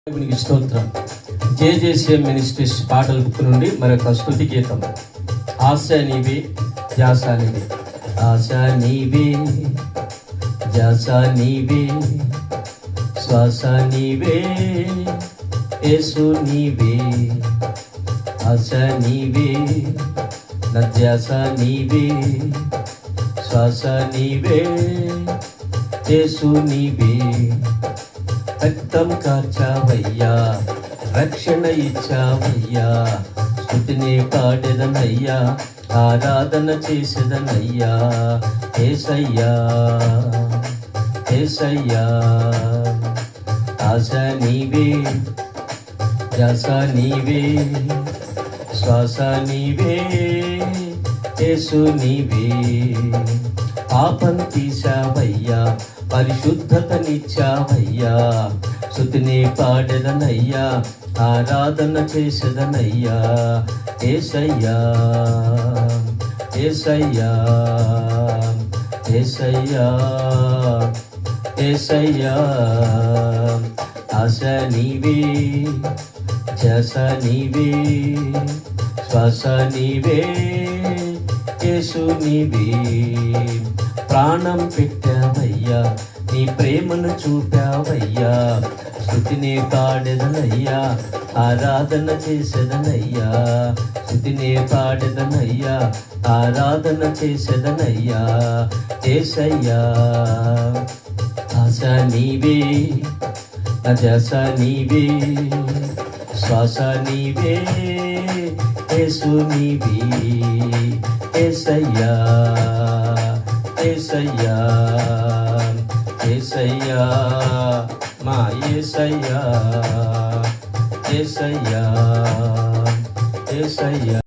దేవునికి స్తోత్రం. జేజేసీఎం మినిస్ట్రీస్ పాటల బుక్ నుండి మరొక స్తుతి గీతం. ఆశ నీవే ధ్యాస నీవే, ఆశ నీవే ధ్యాస నీవే, శ్వాస నీవే యేసు నీవే, ఆశ నీవే నా ధ్యాస నీవే, శ్వాస నీవే యేసు నీవే. రక్తం కార్చావయ్యా, రక్షణ ఇచ్చావయ్యా, స్తుతిని పాడెదనయ్యా, ఆరాధన చేసేదనయ్యా. యేసయ్యా యేసయ్యా, ఆశ నీవే ధ్యాస నీవే, శ్వాస నీవే యేసు నీవే. పాపం తీసావయ్యా, పరిశుద్ధతనిచ్చావయ్యా, స్తుతిని పాడెదనయ్యా, ఆరాధన చేసేదనయ్యా. యేసయ్యా యేసయ్యా యేసయ్యా యేసయ్యా, ఆశ నీవే ధ్యాస నీవే, శ్వాస నీవే యేసు నీవే. ప్రాణం పెట్టావయ్యా, నీ ప్రేమను చూపావయ్యా, స్తుతిని పాడెదనయ్యా, ఆరాధన చేసేదనయ్యా. స్తుతిని పాడెదనయ్యా, ఆరాధన చేసేదనయ్యా. యేసయ్యా, ఆశ నీవే నా ధ్యాస నీవే, శ్వాస నీవే యేసు నీవే. యేసయ్యా యేసయ్యా యేసయ్యా, మా యేసయ్యా యేసయ్యా యేసయ్యా.